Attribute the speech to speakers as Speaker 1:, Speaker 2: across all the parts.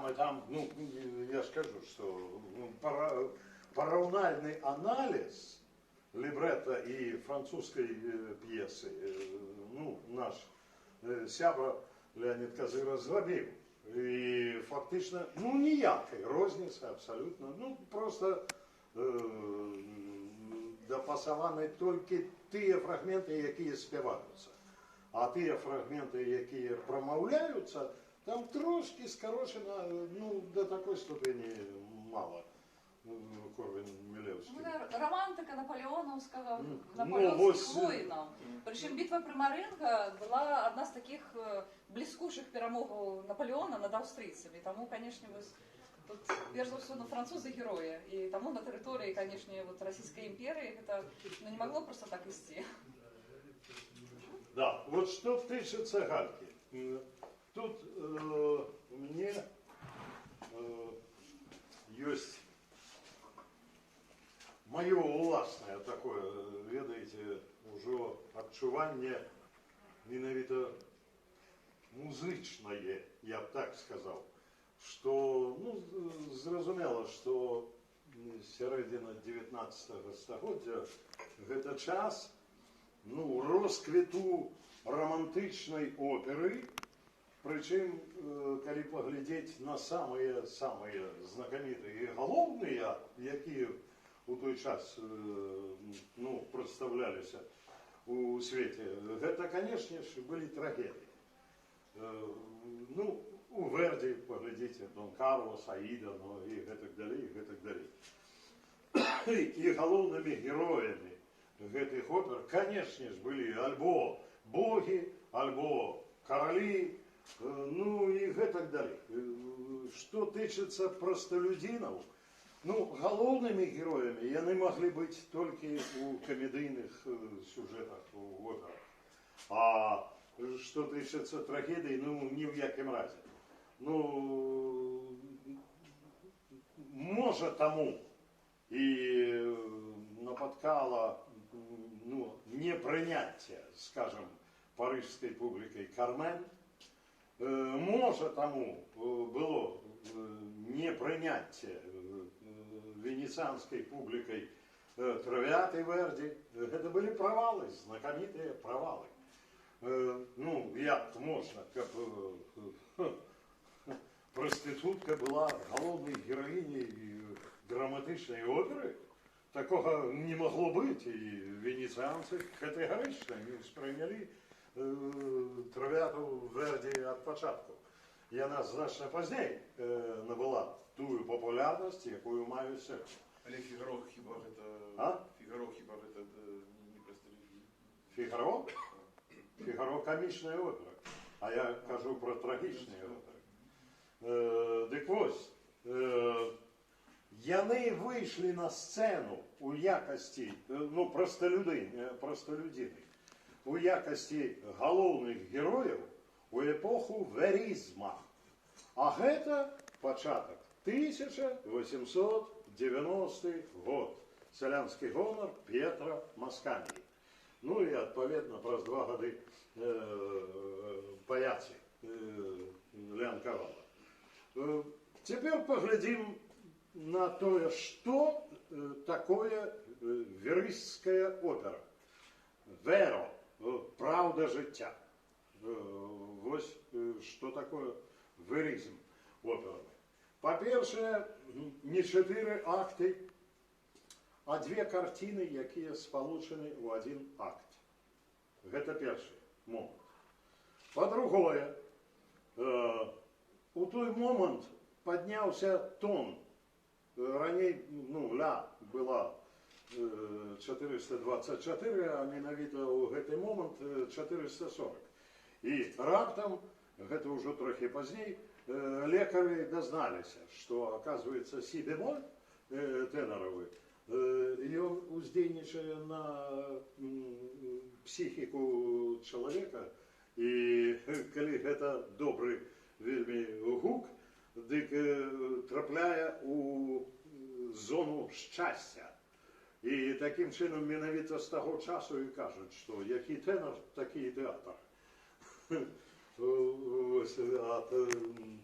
Speaker 1: и там, ну, я скажу, что параўнальны анализ либретто и французской пьесы, ну, наш сябра Леонид Козыра зрабіў. И фактично, ну, ніякай розницы абсолютно, ну, просто дапасаваны толькі тыя фрагменты, якія спяваюцца. А тыя фрагменты, якія промаўляюцца, там трошки скорочено, ну, до такой ступени мало. Корвин Милевский.
Speaker 2: Романтика наполеоновского, наполеонских воинов. Причем битва при Маренго была одна из таких блескучих перемог Наполеона над австрийцами. Тому, конечно, тут, прежде всего, французы герои. И тому на территории, конечно, вот Российской империи это не могло просто так вести.
Speaker 1: Да, вот что тычется Гальки. Тут у меня есть мое уласное такое, ведаете, уже адчуванне менавіта музычнае, я б так сказал, что, ну, зразумела, что сярэдзіна 19 стагоддзя гэта час, ну, росквіту романтычнай оперы, причем, калі паглядзець на самые знакамітыя і галоўныя, якія у той час, ну, представлялись у свете, это, конечно же, были трагедии. Ну, у Верди, поглядите, Дон Карлос, Аида, ну, и гэтак далей, и гэтак далей. И головными героями гэтых опер, конечно же, были альбо боги, альбо короли, ну, и гэтак далей. Что тычыцца простолюдинов, ну, головными героями яны могли быть только у комедийных сюжетах, у операх. А что тычыцца трагедий, ну, ни в якім разе. Ну, может тому и напаткало, ну, непринятие, скажем, парижской публикой Кармен, может тому было непринятие венецианской публикой Травиаты Верди. Это были провалы, знакомитые провалы. Ну, як можно, как проститутка была головной героиней драматичной оперы, такого не могло быть, и венецианцы категорично не восприняли Травиату Верди от початку. И она значно позднее набыла тую популярность, якую маю сёння.
Speaker 3: Але Фигаро хіба гэта...
Speaker 1: А?
Speaker 3: Фигаро хіба гэта не простолюдин?
Speaker 1: Фигаро? Фигаро комічная опера, а я кажу про трагічні опери. Дик ось, яны вийшли на сцену у якості, ну, простолюдини, у якості головних героїв у епоху веризма. А гэта початок 1890 год. Селянский гонор Петра Маскании. Ну и, отповедно, праз 2 годы паяцы Лян Кавала. Теперь поглядим на то, что такое веристская опера. Веро, правда життя. Вот что такое веризм оперы. По-перше, не 4 акты, а 2 картины, якія спалучаны ў один акт. Гэта першы момант. По-другое, у той момант подняўся тон. Раней, ну, ля была 424, а менавіта ў гэты момант 440. І раптам, гэта ўжо трохі пазней, лекары дазналіся, што, оказывается, си бемоль теноровый, и он уздзейнічае на психику человека, и калі гэта добры вельмі гук, дык трапляе у зону шчасця. И таким чынам менавіта з таго часу і кажуць, што які тенор, такі і тэатр. ось от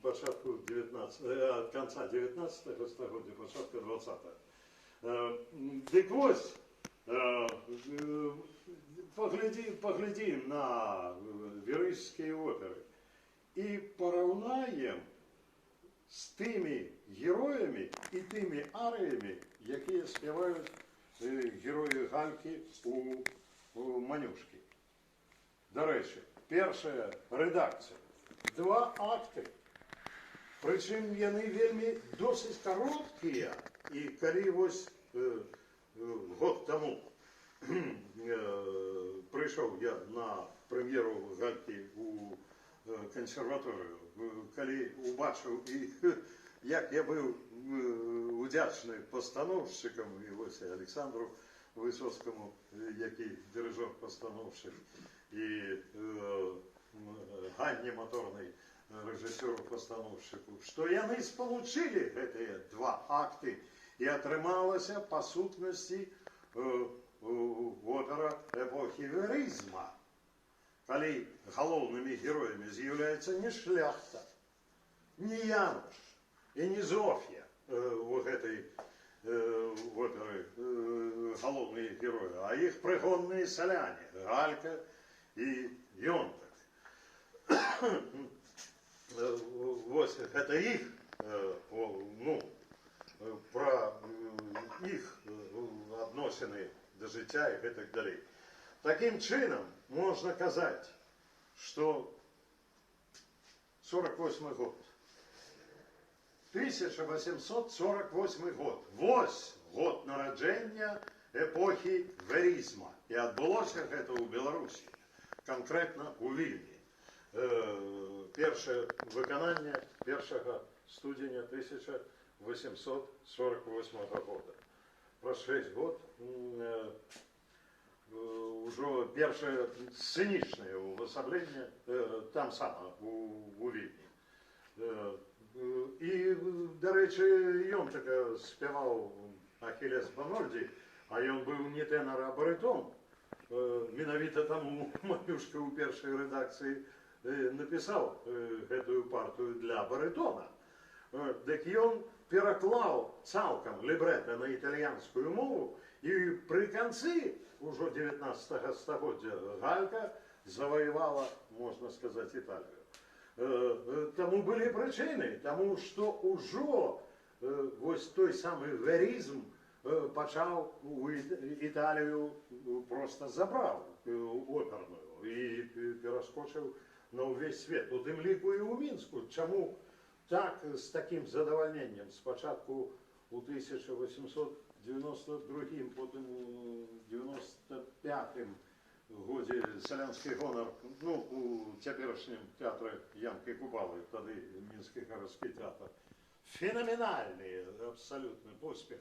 Speaker 1: початку 19, от конца 19 століття, початку 20-го. Так ось, поглядим на вірийські опери і порівняємо з тими героями і тими аріями, які співають герої Гальки у Манюшки. До речі, перша редакція. 2 акти. Причому вони вельми досить короткі. І коли ось год тому прийшов я на прем'єру Гальки у консерваторію, коли побачив, як я був вдячний постановщикам, і ось Олександру Висоцькому, який дирижер-постановщик, і Ганні Моторний, режисеру-постановщику, що вони сполучили ці 2 акти і отрималася по сутності опера епохи веризму, коли головними героями з'являються не шляхта, не Януш і не Зофія у этой оперы головные герои, а их пригонные селяне, Галька и Йонтак. Вот это их, ну, про их відносини до життя і так далі. Таким чином можна казати, що 48 год, 1848 год, ось год народження епохи веризму. І відбулося це у Білорусі, конкретно у Вільні. Перше виконання 1 студеня 1848 года. Про 6 год уже перше сценічне увособлення там саме у Вільні. І, до речі, Йонтака співав Ахілес Бонольді, а він був не тенор, а баритон. Менавіта тому Манюшка у першій редакції написав цю партію для баритона. Так він переклав цілком лібрето на італійську мову, і при кінці уже 19 століття Галька завоювала, можна сказати, Італію. Тому були причини, тому що уже ось той самий веризм почав Італію, просто забрав оперну і перескочив на увесь світ. У тим ліку і у Мінську. Чому так з таким задовольненням спочатку у 1892, потім у 95 годі «Селянський гонор», ну, у теперішньому театрі Янки Купали, тоді Мінський городський театр. Феноменальний абсолютно поспіх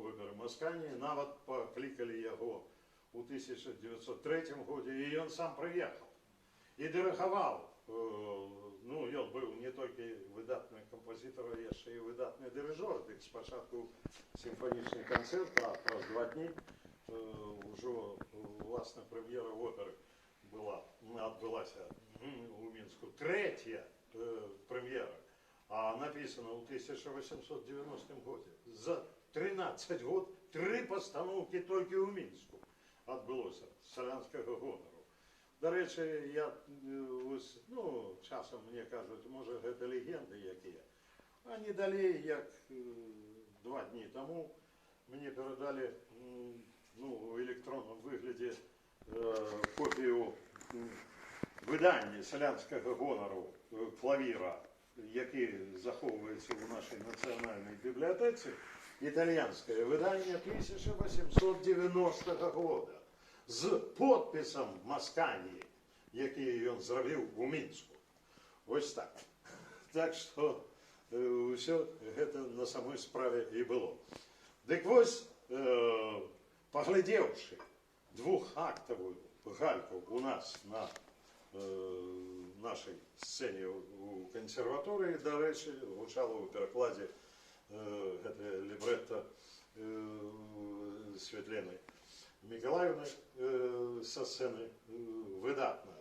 Speaker 1: опери «Маскані». Навіть покликали його у 1903 годі, і він сам приїхав. І диригував. Ну, він був не тільки видатний композитор, а ще й видатний дирижер. Так спочатку симфонічний концерт, а через 2 дні вже власна прем'єра опери відбулася у Мінську. Третя прем'єра, а написано у 1890 році. За 13 років 3 постановки тільки у Мінську відбулося «Селянського гонору». До речі, я, ну, часом мені кажуть, може, це легенди які. А не далі, як 2 дні тому, мені передали, ну, у електронному вигляді копію видання «Селянського гонору» клавіра, який заховується у нашій національній бібліотеці, італійське видання 1890 року з підписом Маскані, який він зробив у Мінську. Ось так. Так що все це на самій справі і було. Так ось, поглядівши 2-актову Гальку у нас на нашій сцені у консерваторії, до речі, звучало у перекладі лібретто Світлани Миколаївни со сцени видатно.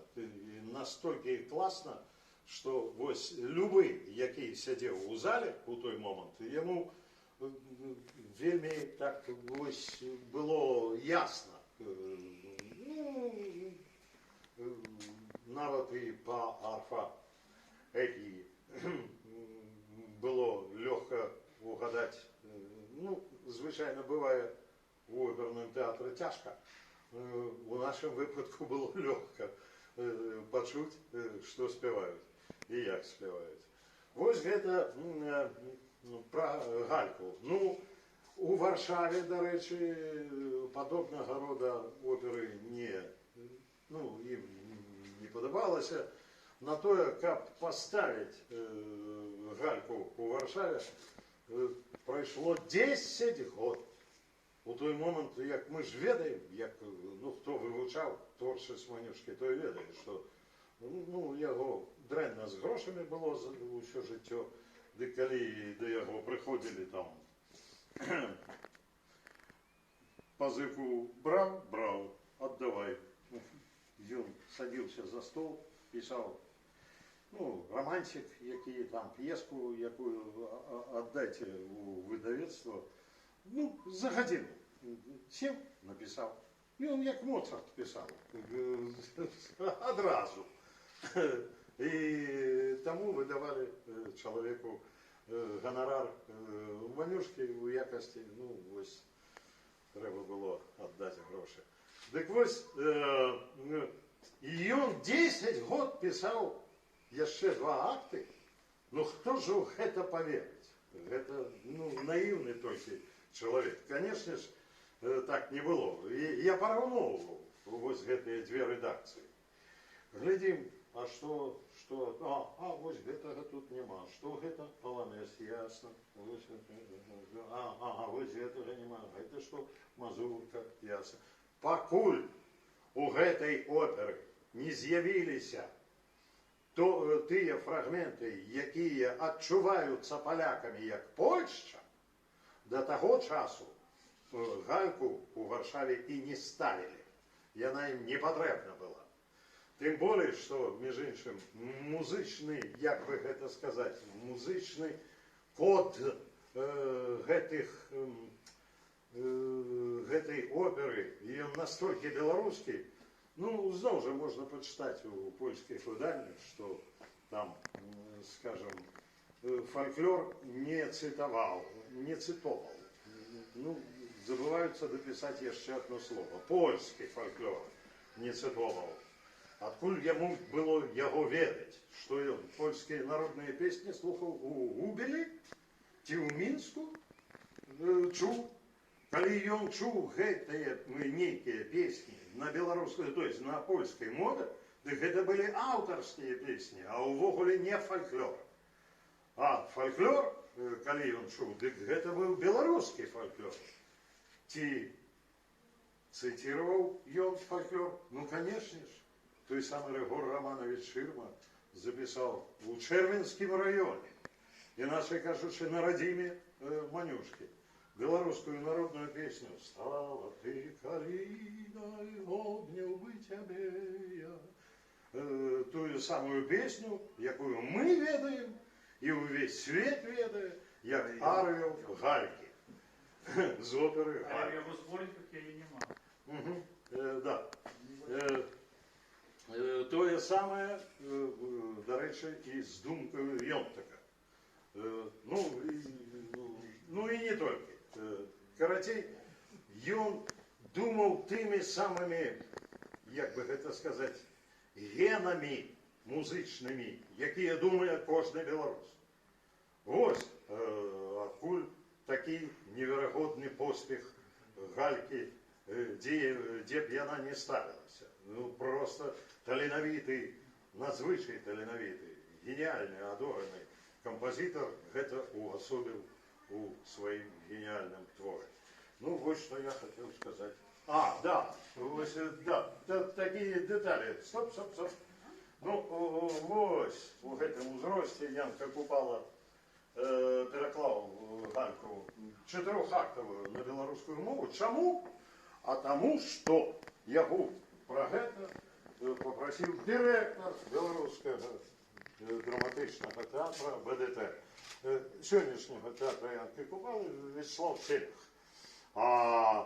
Speaker 1: настільки класно, що ось любий, який сидів у залі у той момент, йому вельми так ось було ясно. Ну, навіть і по арфа було легко угадати. Ну, звичайно, буває в оперному театрі тяжко. У нашому випадку було легко почути, що співають і як співають. Ось це про Гальку. Ну, у Варшаві, до речі, подобного роду опери їм не подобалося. На то, як поставити Гальку у Варшаві, пройшло 10 років. У той момент, як ми ж ведаємо, як, хто вивчав творчість Манюшки, той ведає, що його дренно з грошами було усе життя, де коли до його приходили там, позивку брав, віддавай. Він садився за стол, писав, романчик, який там, п'єску, яку віддайте у видавництво. За годину. Сів, написав. І він як Моцарт писав. Одразу. І тому видавали чоловіку гонорар Манюшки у якості, ось треба було віддати гроші. Так ось, і він 10 років писав ще 2 акти. Хто ж в це повірить? Это, наивный только человек. Конечно же, так не было. И я порівнював ось эти 2 редакції. Глядим, а что, ось этого тут нема. Что это? Полонез, ясно. Ось этого нема. Это что? Мазурка, ясно. Покуль у этой оперы не з'явилися ті фрагменти, які відчуваються поляками як Польща, до того часу Гальку у Варшаві і не ставили. І вона їм не потрібна була. Тим більше, що, між іншим, музичний, як би це сказати, музичний код этой опери, він настільки білоруський. Знову ж можна почитати у польських виданнях, що там, скажем, фольклор не цитував. Забуваються дописати ще одне слово. Польський фольклор не цитував. Откуль йому було його ведати, що він польські народні пісні слухав у Губелі, ті у Мінську чув. Коли ён чуў гэтыя нейкія песні на беларускай, то есть на польскай мове, дык гэта былі аўтарскія песні, а ўвогуле не фольклор. А фольклор, калі ён чуў, дык гэта быў беларускі фольклор. Ці цытировал ён фольклор? Конечно ж. Той самый Рыгор Романович Ширма записал у Червенскім районе, иначе кажучи, на родиме Манюшки, белорусскую народную песню «Стала ты калиной, обнял бы тебе я». Ту самую песню, якую мы ведаем, и увесь свет ведает, як арію Гальки. З опери
Speaker 4: А
Speaker 1: Гальки.
Speaker 4: я його спорить, як я її не мав.
Speaker 1: Да. То саме, до речі, і з думкою Йонтака. Ну і не тільки. Коротше, він думав тими самими, як би це сказати, генами музичними, які думає кожен білорус. Ось, откуль такий невероятний поспіх Гальки, де б вона не ставилася. Просто талановитий, надзвичай талановитий, геніальний, адораний композитор це уособив у своїм геніальному творі. Ось що я хотів сказати. Ось, такі деталі. Стоп. Ось, у цьому зрості Янка Купала переклав Гальку 4-актову на білоруську мову. Чому? А тому, що його про це попросив директор Білоруського драматичного театру БДТ, сьогоднішнього театру Янки Купали, Вячеслав Селих. А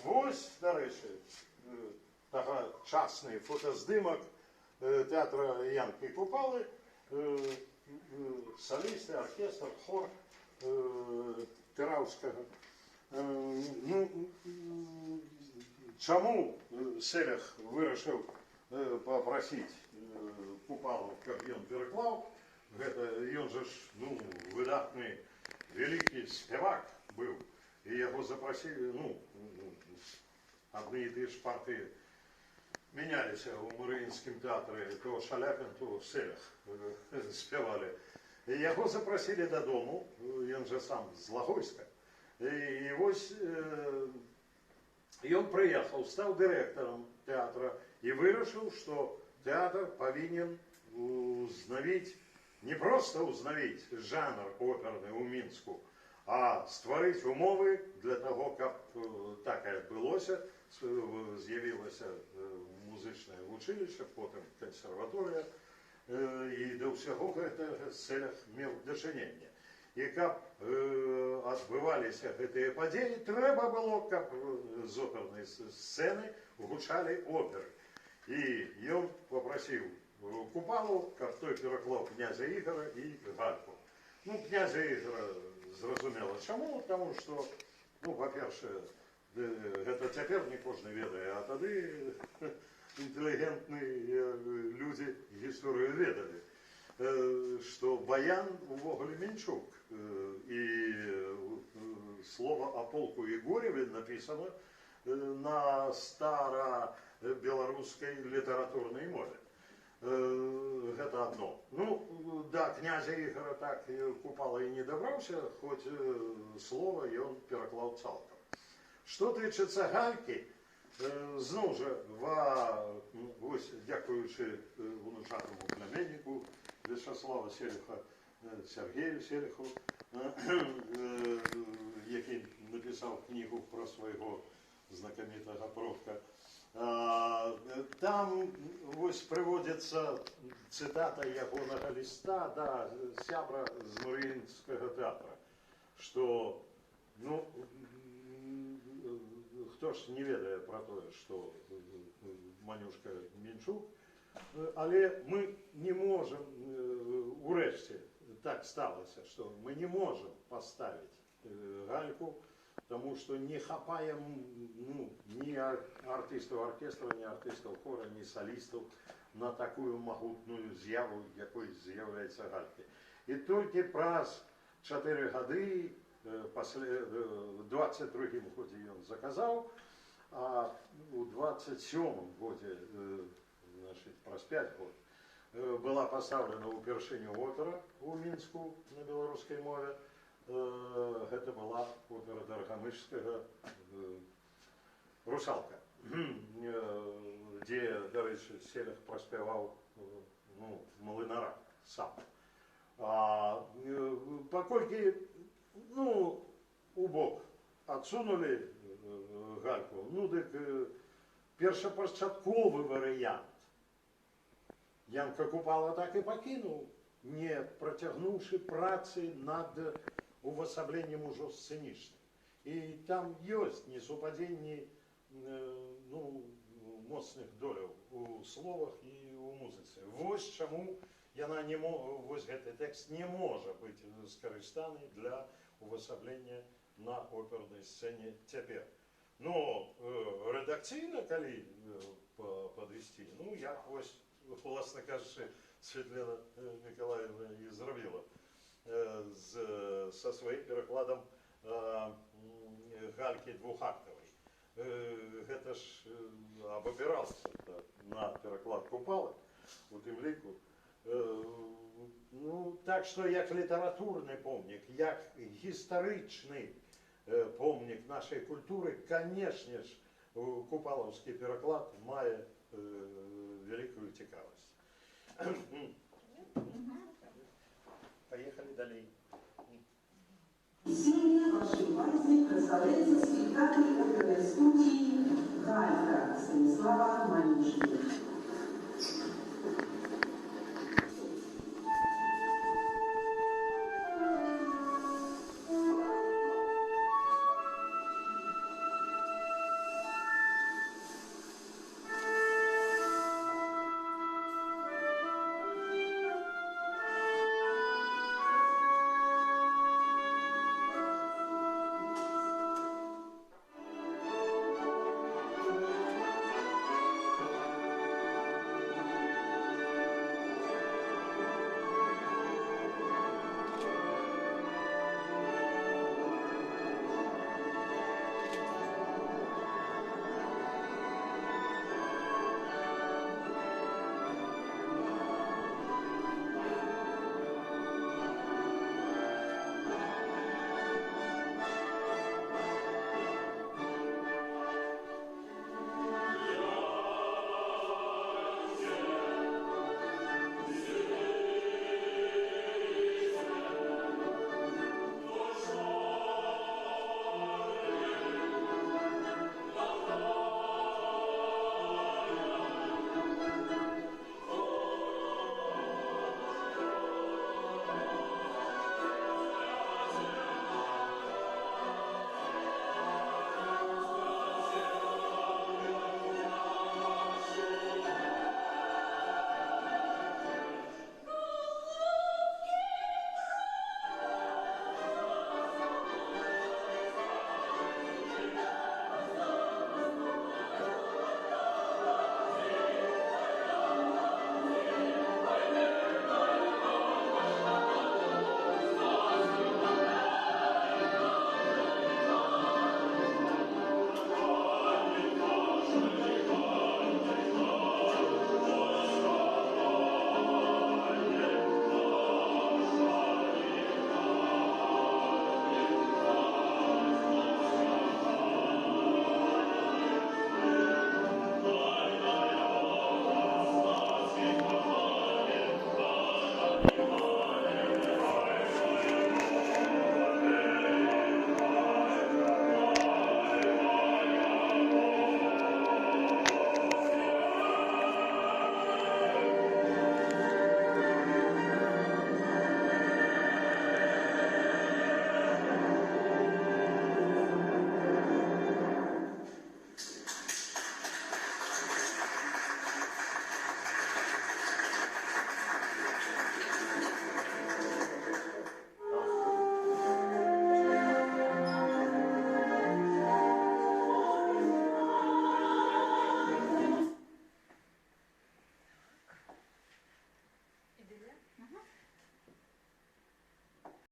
Speaker 1: ось, до речі, тогочасний фотоздимок театру Янки Купали, солісти, оркестр, хор Тиравського. Ну, чому Селих вирішив попросити Купалу, каб ён переклав? Ён же ж, ну, видатний, великий співак був. І його запросили, ну, одні і ті ж партії мінялися у Мариїнському театрі, то Шаляпін, то Селих співали. І його запросили додому, він же сам з Логойська. І ось він приїхав, став директором театру і вирішив, що театр повинен узнавить, не просто узнавить жанр оперний у Мінську, а створити умови для того, щоб так відбулося, з'явилося музичне училище, потім консерваторія, і до всього цього Селих мав дочинення. І щоб відбувалися ці події, треба було, щоб з оперної сцени гучали опери. І він попросив Купалу, щоб той переклав князя Ігоря і Гальку. Ну, князя Ігоря зрозуміло чому, тому що, ну, по-перше, це тепер не кожен ведає, а тоді інтелігентні люди історію ведали. Что Баян увогуле Менчук. И слово о полку Егореве написано на старобелорусской литературной мове. Это одно. Ну, да, князя Ігоря так Купала и не добрався, хоть слово и он переклав цалком. Что тычется Гальки, знову же, ось, дякуючи внучатому племяннику Вячеслава Селиха, Сергію Селиху, який написав книгу про свого знакомитого Провка. Там ось приводиться цитата ягоного листа, да, сябра з Мариїнського театру, що, ну, хто ж не ведає про те, що Манюшка Менчук, але ми не можемо, урешті так сталося, що ми не можемо поставити Гальку, тому що не хапаємо, ну, ні артистів оркестру, ні артистів хора, ні солістів на таку могутню з'яву, якою з'являється Гальки. І тільки праз 4 роки, в 22-му годі він заказав, а у 27-му годі, значить, праз 5 років, була поставлена упершыню опера у Мінську на білоруській мові. Це була опера Даргамышского «Русалка», де, до речі, Селих проспівав, ну, Млинара сам. Покольки, ну, убок отсунули Гальку, ну, так першопочатковий варіант Янка Купала так і покинув, не протягнувши праці над увособленням уже сценічним. І там є несупадіння, ну, моцних долів у словах і у музиці. Ось чому ось цей текст не може бути скористаний для увособлення на оперній сцені тепер. Ну, редакційно, коли підвести, ну, як ось, власне кажучи, Світлана Миколаївна і зробила со своїм перекладом Гальки двохактової. Це ж обопирався на переклад Купали у тим ліку. Ну, так що як літературний помник, як історичний помник нашої культури, звісно ж, Купаловський переклад має велику цікавість. Поїхали далі.
Speaker 5: Сьогодні вашій увазі представляється спектакль оперної студії «Галька» Станіслава Манюшки. Мгм.